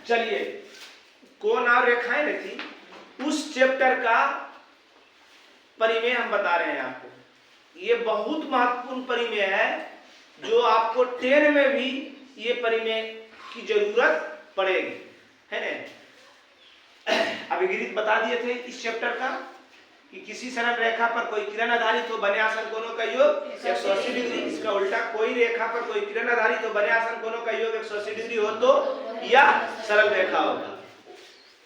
चलिए, कोण और रेखाएं में थी, उस चैप्टर का परिमेय हम बता रहे हैं आपको। ये बहुत महत्वपूर्ण परिमेय है, जो आपको 10 में भी ये परिमेय की जरूरत पड़ेगी, है ना। अभिगृहित बता दिए थे इस चैप्टर का कि किसी सरल रेखा पर कोई किरण आधारित हो, बने आसन कोणों का योग 180 डिग्री। इसका उल्टा, कोई रेखा पर कोई किरण आधारित हो, बने आसन कोणों का योग 180 डिग्री हो तो यह सरल रेखा होगा।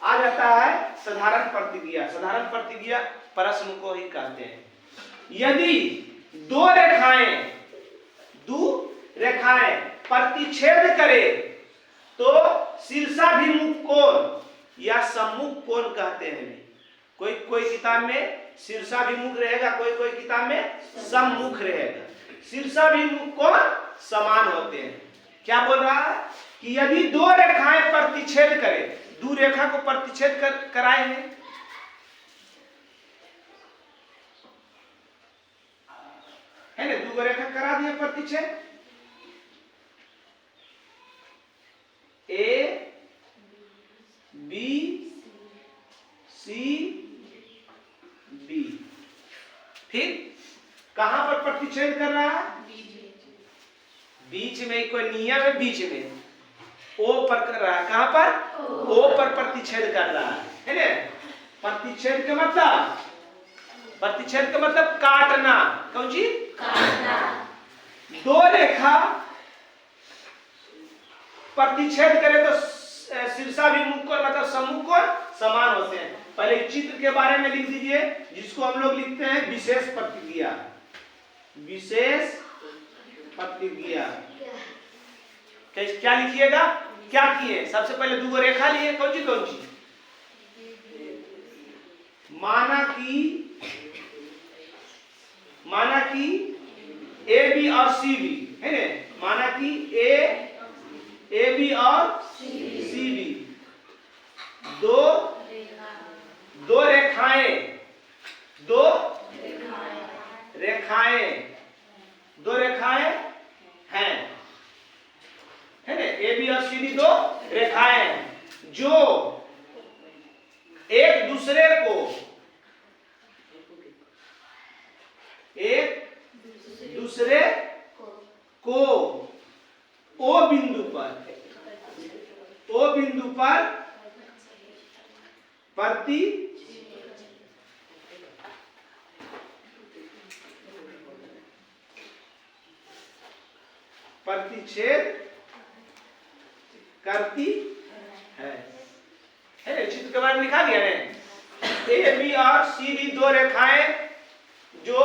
आ जाता है साधारण प्रतिक्रिया। साधारण प्रतिक्रिया प्रश्न को ही कहते हैं। यदि दो रेखाएं प्रतिच्छेद करे तो शीर्षाभिमुख कोण या सम्मुख कोण कहते हैं। कोई किताब में शीर्षाभिमुख रहेगा, कोई किताब में सम्मुख रहेगा। शीर्षाभिमुख कोण समान होते हैं। क्या बोल रहा है कि यदि दो रेखाएं प्रतिच्छेद करें, दो रेखा को प्रतिच्छेद कराए हैं, है ना, दो रेखा करा दिए प्रतिच्छेद, ए बी सी बी। फिर कहां पर प्रतिच्छेद कर रहा है? बीच में, कोई नियम है बीच में, ओ पर कर रहा है। कहां पर? ओ पर प्रतिच्छेद कर रहा है ना। प्रतिच्छेद का मतलब काटना। कौन जी? काटना। दो रेखा प्रतिच्छेद करे तो शीर्षाभिमुख कोण मतलब सम्मुख कोण समान होते हैं। पहले चित्र के बारे में लिख दीजिए, जिसको हम लोग लिखते हैं विशेष प्रतिक्रिया। विशेष प्रतिक्रिया क्या लिखिएगा? क्या किए? सबसे पहले दो रेखा लिए। कौन सी? माना कि ए बी और सी बी, है ना। माना कि ए बी और सी बी दो रेखाएं हैं, है ना। ए बी और सी डी दो रेखाएं हैं जो एक दूसरे को ओ बिंदु पर प्रतिच्छेद करती है ना। चित्र के बारे में लिखा गया है। ए बी और सी डी दो रेखाएं जो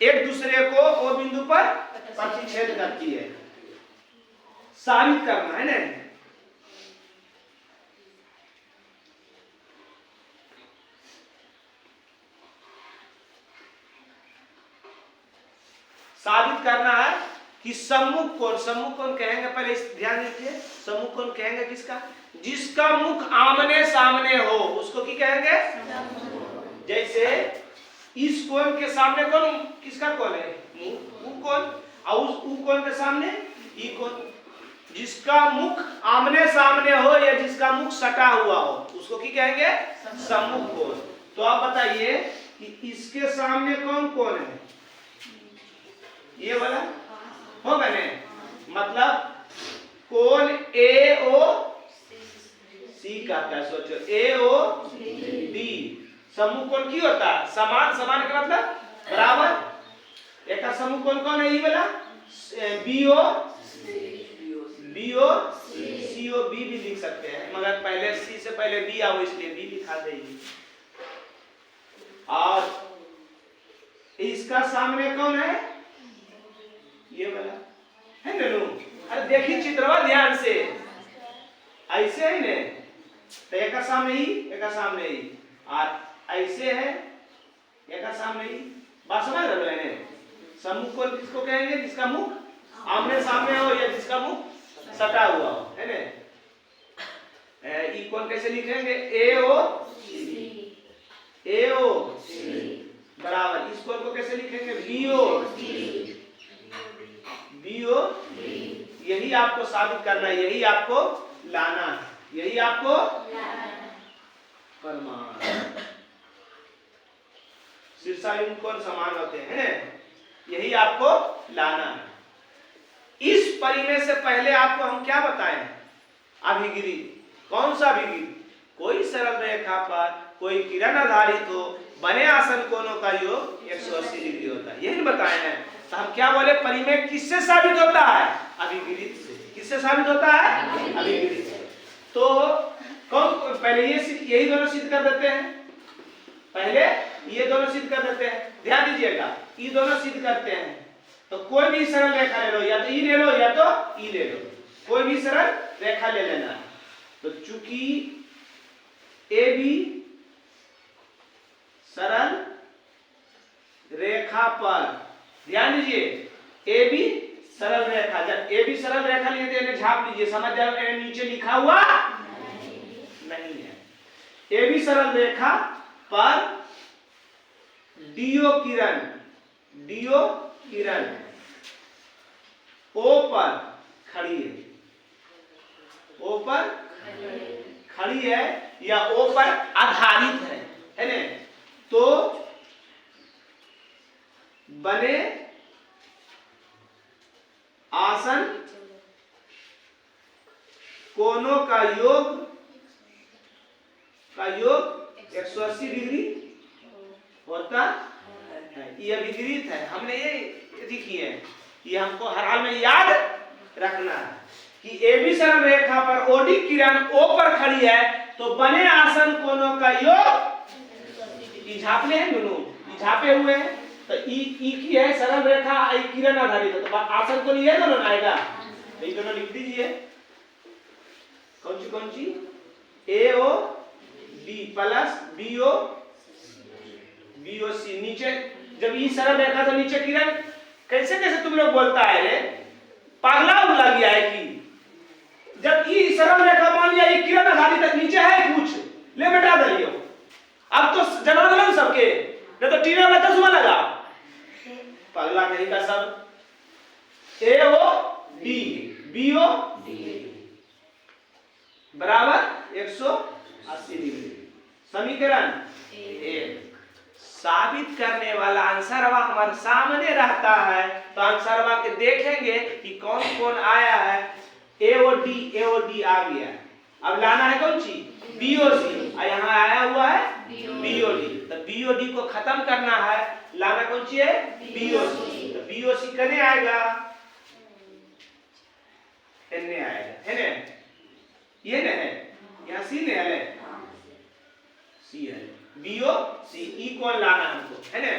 एक दूसरे को ओ बिंदु पर प्रतिच्छेद करती है। साबित करना है ना। साबित करना है कि सम्मुख कोण कहेंगे, पहले इस ध्यान दीजिए। सम्मुख कोण कहेंगे किसका? जिसका मुख आमने सामने हो, उसको क्या कहेंगे? जैसे इस कोण के सामने कौन, किसका कोण है? मुख कोण। और उस कोण के सामने ई कोण। जिसका मुख आमने सामने हो या जिसका मुख सटा हुआ हो, उसको क्या कहेंगे? सम्मुख कोण। तो आप बताइए कि इसके सामने कौन है? ये वाला होगा ना। मतलब कोण ए ओ सी का क्या सोचो, ए ओ डी। सम्मुख कोण की होता है? समान का मतलब बराबर। एक सम्मुख कोण कौन है? ये वाला बी ओ सी ओ बी भी लिख सकते हैं, मगर पहले सी से पहले बी आओ, इसलिए बी लिखा देंगे। और इसका सामने कौन है? ये वाला है ना। अरे देखिए चित्रवा ध्यान से, ऐसे है ना, तो एक सामने ही और ऐसे है, एक सामने ही। बात समझ रहे हैं? सम्मुख कोण किसको कहेंगे? जिसका मुख आमने सामने हो या जिसका मुख सटा हुआ हो, है ना। ई कोण कैसे लिखेंगे? ए ओ बराबर। इस कोण को कैसे लिखेंगे? बी ओ यही आपको साबित करना है, यही आपको लाना है, यही आपको प्रमाण। शीर्षायुक्त कौन समान होते हैं, यही आपको लाना है। इस परिमेय से पहले आपको हम क्या बताए हैं, अभिगिरित। कौन सा अभिगिरित, कोई सरल रेखा पर कोई किरण आधारित हो, बने आसन कोणों का योग 180 डिग्री होता है, यही बताए हैं। तो हम क्या बोले, परिमेय किससे साबित होता है, अभिगिरित से। किससे साबित होता है, अभिगिरित से। तो कौन, पहले यही दोनों सिद्ध कर देते हैं, पहले ये दोनों सिद्ध कर देते हैं। ध्यान दीजिएगा, ये दोनों सिद्ध करते हैं। तो कोई भी सरल रेखा ले लो, या तो ई ले लो या तो ई ले लो, कोई भी सरल रेखा ले लेना है। तो चूंकि ए बी सरल रेखा पर, ध्यान दीजिए, ए बी सरल रेखा, जब ए बी सरल रेखा लिए थे, झाप लीजिए, समझ जाए नीचे लिखा हुआ नहीं है। ए बी सरल रेखा पर डीओ किरण ओ पर खड़ी है, ओ पर खड़ी है या ओ पर आधारित है ना, तो बने आसन कोणों का योग 180 डिग्री होता है। ये अभिगिरित है, हमने ये लिखी है, ये हमको हर हाल में याद रखना है कि ए बी सरल रेखा पर ओडी किरण ओ पर खड़ी है, तो बने आसन कोणों का योग, झापने हैं दोनों, झापे हुए हैं, तो ई की है सरल रेखा, आई किरण आधारित है, तो आसन कोण ये दोनों आएगा, ये दोनों लिख दीजिए। कौन सी A O D plus B O C, नीचे जब ई सरल रेखा तो नीचे किरण, कैसे तुम लोग बोलता है रे, पागला उगला गया है कि जब ई सरल रेखा मान लिया, ये किरण आधारित तक नीचे है कुछ, ले बेटा दलियो, अब तो जना दलो सबके, नहीं तो टीना में तो सुबह लगा, पागला कहीं का सब। ए ओ डी बी ओ बराबर 180 डिग्री, समीकरण 1। साबित करने वाला आंसरवा हमारे सामने रहता है, तो आंसरवा के देखेंगे कि कौन कौन आया है। एओडी आ गया, अब लाना है कौन सी, बीओसी, यहाँ आया हुआ है बीओडी, तो बीओडी को खत्म करना है, लाना कौन सी है, बीओसी। तो बीओसी कने आएगा, एने आएगा, है ना, ये न है, यहाँ सी ने है, सी है, बीओ सी, ई कौन लाना हमको, है ना,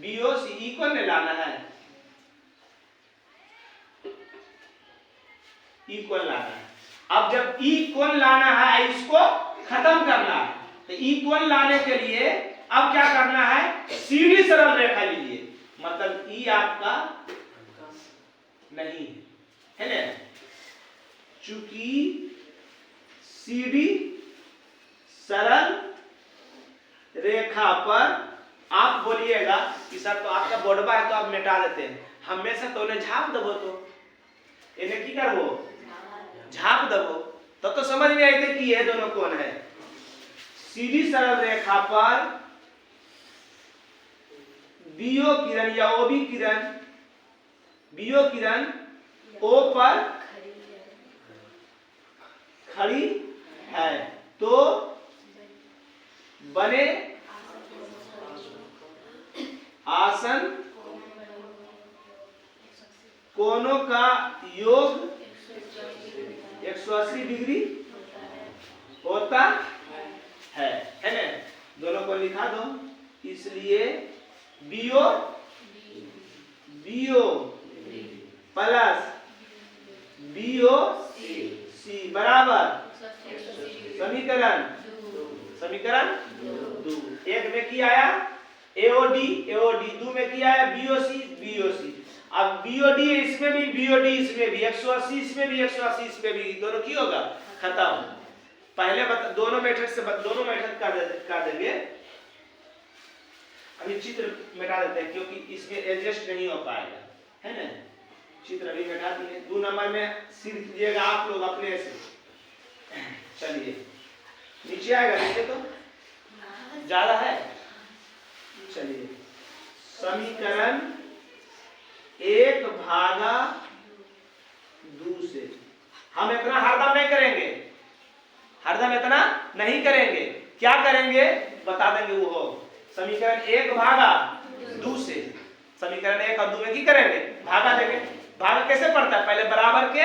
बीओ सी, ई कौन ने लाना है, ई कौन लाना है। अब जब ई कौन लाना है, इसको खत्म करना है, तो ई कौन लाने के लिए अब क्या करना है, सीधी सरल रेखा लीजिए, मतलब ई आपका नहीं है ना, चूंकि सीधी सरल रेखा पर आप बोलिएगा कि सर तो आपका बोर्डबा है तो आप मिटा देते हैं, हमेशा तो उन्हें झाप दबो, तो इन्हें की करबो, झाप दबो, तब तो समझ में आते कि ये दोनों कौन है। सीधी सरल रेखा पर बीओ किरण या ओ बी किरण, बीओ किरण ओ पर खड़ी है, तो बने आसन कोणों का योग 180 डिग्री होता है ना, दोनों को लिखा दो, इसलिए बीओ प्लस बीओ सी बराबर समीकरण 2। एक में क्या आया एओडी, दो में क्या आया बीओसी। अब बीओडी इसमें भी, बीओडी इसमें भी, 180 इसमें भी, 180 इसमें भी, दोनों की होगा खत्म। पहले दोनों मेथड कर देंगे, अभी चित्र मिटा देते हैं क्योंकि इसमें एडजस्ट नहीं हो पाएगा, है ना। चित्र अभी बैठा दिए। 2 नंबर में सिद्ध कीजिएगा आप लोग अपने से। चलिए नीचे आएगा, नीचे तो ज्यादा है। चलिए समीकरण 1/2 से हम इतना हरदम नहीं करेंगे, हरदम इतना नहीं करेंगे। क्या करेंगे बता देंगे वो। समीकरण 1/2 से समीकरण 1 और 2 में की करेंगे, भागा देंगे। भागा कैसे पड़ता है, पहले बराबर के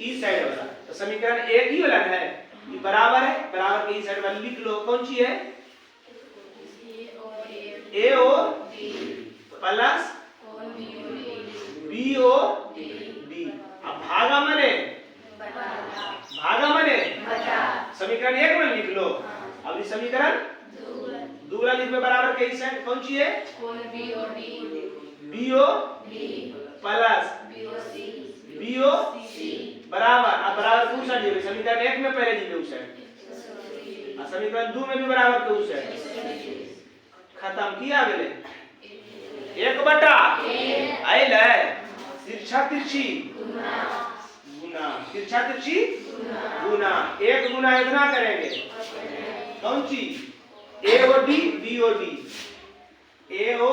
ई साइड वाला। तो समीकरण 1 ही वाला है, ये बराबर है, बराबर के ई साइड वाला लिख लो। कौन सी है, A O plus B O D. अब भागा मने समीकरण 1 में लिख लो। अब इस समीकरण 2 वाला लिख लो, बराबर के ई साइड कौन सी है, B O plus B O बराबर। अब बराबर के उस साइड लिखो, समीकरण 1 में पहले लिखे उस साइड, और समीकरण 2 में भी बराबर के उस साइड। खत्म किया गेले 1/8 आइल है। तिरछा तिरछी गुना, तिरछा तिरछी गुना। 1 गुना इतना करेंगे, कौन सी, A O D B O D, A O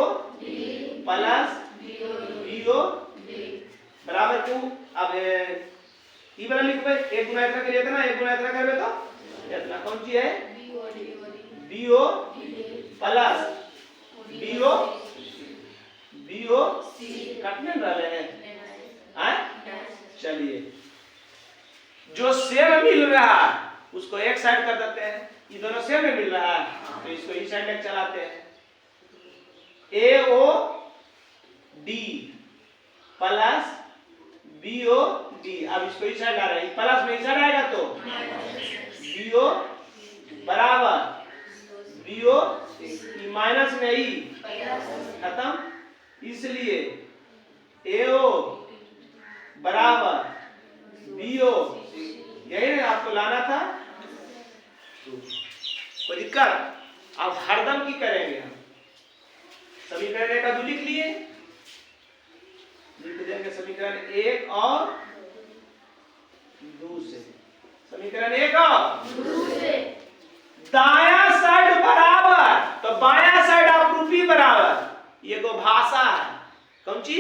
plus B O बराबर टू। अब ई वाला लिखबे, 1 गुना इतना करिए इतना, 1 गुना इतना करबे तो इतना। कौन सी है, B O plus B O काटने रहे हैं। चलिए जो सेम मिल रहा है उसको एक साइड कर देते हैं। ये दोनों सेम में मिल रहा है तो इसको इस साइड में चलाते हैं। A O D plus B O D. अब इसको इस साइड ला रहे हैं, प्लस में इस साइड आएगा तो बी ओ बराबर बी ओ माइनस में ई, खत्म। इसलिए ए ओ बराबर बी ओ, यही ना आपको लाना था। कोई दिक्कत, अब हरदम की करेंगे हम। समीकरण 1 का 2 लिख लिए, लिख देंगे समीकरण 1 और 2 से। समीकरण 1 और 2 से दाया साइड बराबर तो बाया साइड अपरूपी बराबर। ये को भाषा है, कौन सी,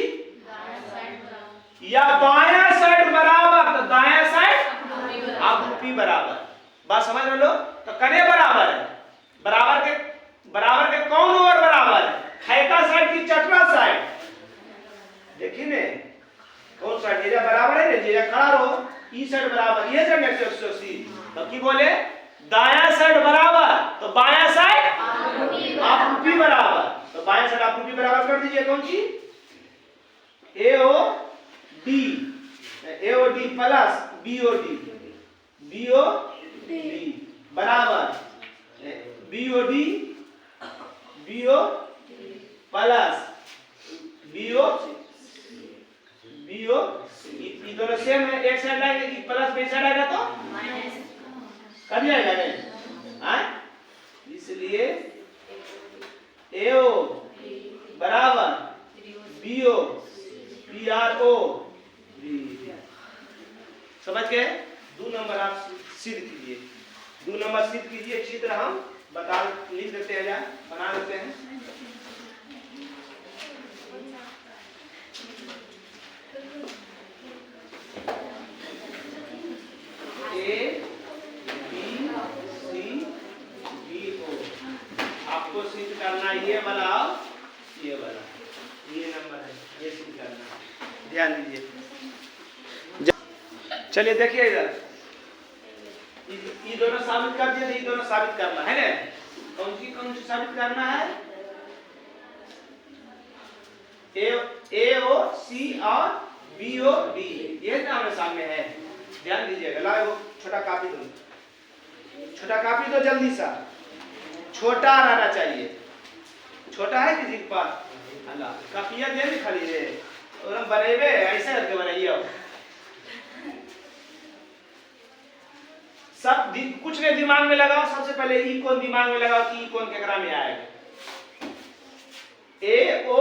या बाया साइड बराबर तो दाया साइड अपरूपी बराबर। बात समझ में लो। तो कने बराबर है, बराबर के कौन और बराबर है, खैका साइड की चटरा साइड। देखिए ने कौन साइड, ये बराबर है ना, ये खड़ा रहो, ई साइड बराबर, ये साइड 180। तो की बोले दाया साइड बराबर तो बाया साइड अपरूपी बराबर। तो बाया साइड अपरूपी बराबर कर दीजिए। कौन सी, A O D plus B O D बराबर B O plus B O ये दोनों सेम है। एक साइड लाएंगे कि प्लस में साइड आएगा तो कभी आएगा नहीं। इसलिए ए ओ बराबर B O P R O B. समझ गए। 2 नंबर आप सिद्ध कीजिए, 2 नंबर सिद्ध कीजिए। चित्र हम बता लिख देते हैं, बना देते हैं। A B C D O. आपको सिद्ध करना ये वाला, ये वाला, ये नंबर है, ये सिद्ध करना, ध्यान दीजिए। चलिए देखिए इधर, ये दोनों साबित कर दिए, ये दोनों साबित करना है ना। कौन सी साबित करना है, ए ओ सी और बी ओ डी, ये ना हमारे सामने है। ध्यान दीजिएगा। लाओ वो छोटा कापी दो, छोटा कापी दो जल्दी सा, छोटा रहना चाहिए। छोटा है किसी के पास, अल्लाह कापिया दे भी खाली रे, और हम बनेबे ऐसे करके बनाइए। सब कुछ नहीं दिमाग में लगाओ। सबसे पहले ई कौन दिमाग में लगाओ कि ई कौन केकरा में आएगा। ए ओ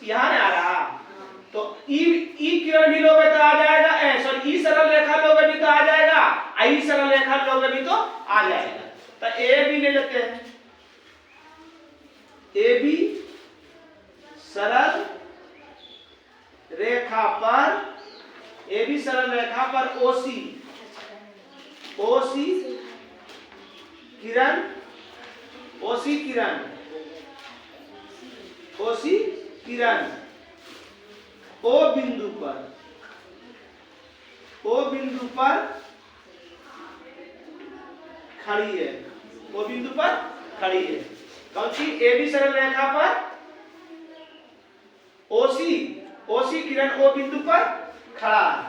यहाँ नहीं आ रहा, तो ई किरण भी लोगे तो आ जाएगा, सॉरी ई सरल रेखा लोगे भी तो आ जाएगा, आई सरल रेखा लोगे भी तो आ जाएगा। तो ए भी ले लेते हैं, ए भी सरल रेखा पर, ए भी सरल रेखा पर ओसी किरण, ओसी किरण ओ बिंदु पर खड़ी है, ओ बिंदु पर खड़ी है। कौन सी? ए बी सरल रेखा पर ओसी किरण ओ बिंदु पर खड़ा है।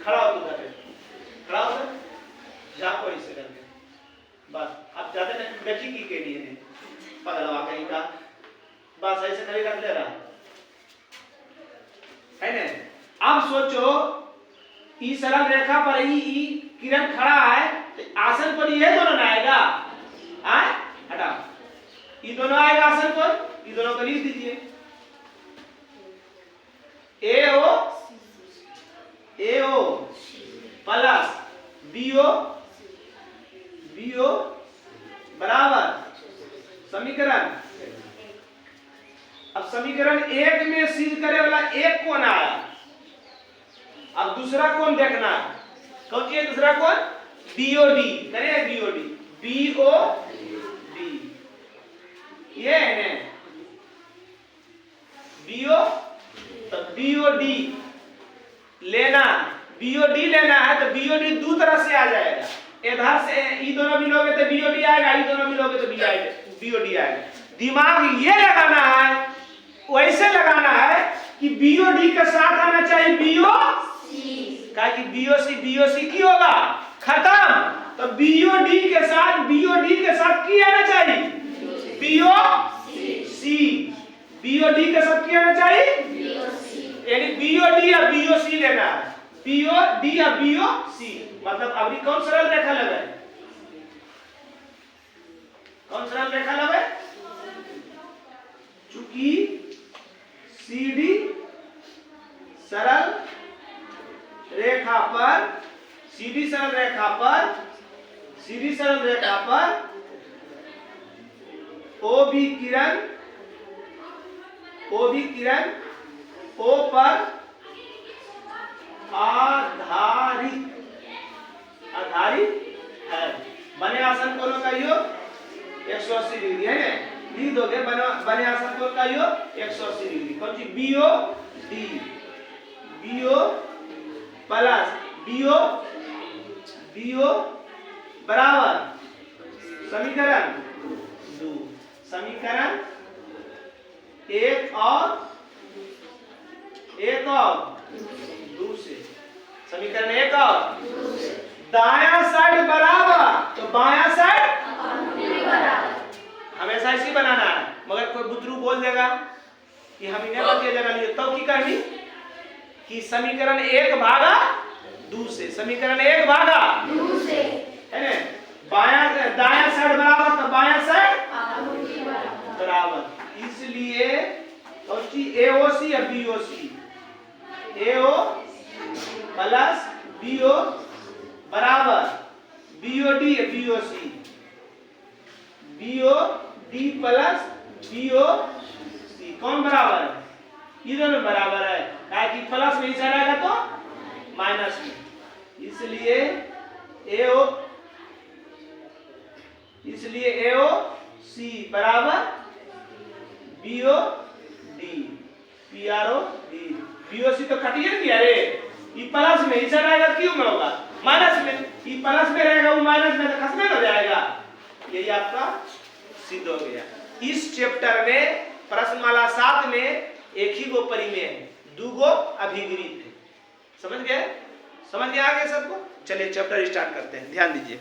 खड़ा हो तो खड़ा हो झाप ऐसे करके बस। अब ज्यादा देखी की के लिए है पगलवा कहीं का, बस ऐसे खड़ी रख ले रहा है ना। अब सोचो ई सरल रेखा पर ई किरण खड़ा है, तो आसन पर ये दोनों ना आएगा, हटा ये दोनों आएगा आसन पर, ये दोनों को लिख दीजिए, AO प्लस BO बराबर समीकरण। अब समीकरण एक में सिद्ध करे वाला एक कोण आया, अब दूसरा कोण देखना है। कौन सी है दूसरा कोण? BOD करे, BOD ये है ना BO, तो BOD लेना, BOD लेना है तो BOD दो तरह से आ जाएगा, इधर से ई दोनों मिलोगे तो BOD आएगा, ई दोनों मिलोगे तो BOD आएगा। दिमाग ये लगाना है, वैसे लगाना है कि BOD के साथ आना चाहिए BOC, क्या कि BOC की होगा खत्म, तो BOD के साथ की आना चाहिए BOD के साथ की आना चाहिए, यानी BOD या BOC लेना है, BOD या BOC। मतलब अभी कौन सरल रेखा लगे, कौन सरल रेखा लगे? चूंकि CD सरल रेखा पर OB किरण O पर आधारित है। बने आसन कोणों का योग 180 डिग्री है ना, लिख दोगे बने आसन कोण का योग 180 डिग्री। कौन सी? BO प्लस BO बराबर समीकरण 1 और 2 से, समीकरण 1 और दायां साइड बराबर, तो बायां साइड हमेशा इसी बनाना है। मगर कोई बुतरू बोल देगा कि हम इन्हें बतिया जगह लिए, तो की कहनी कि समीकरण 1 भागा 2 से, समीकरण 1 भागा 2 से है ना, दायां साइड बराबर तो बायां साइड बराबर, इसलिए कौन सी? AOC या BOC? AO प्लस BO बराबर BOD या BOC, BOD प्लस BOC। कौन बराबर है? ये दोनों बराबर है, क्या कि प्लस में इधर आएगा तो माइनस में, इसलिए AOC बराबर BOD BOC तो कटिए नहीं, अरे ये प्लस में इधर आएगा, क्यों में होगा माइनस में, ये प्लस में रहेगा वो माइनस में, तो खत्म हो जाएगा। यही आपका सिद्ध हो गया। इस चैप्टर में प्रश्नमाला 7 में एक ही गो परिमेय है, 2 गो अभिगृहित है। समझ गए आगे सबको? चलिए चैप्टर स्टार्ट करते हैं, ध्यान दीजिए।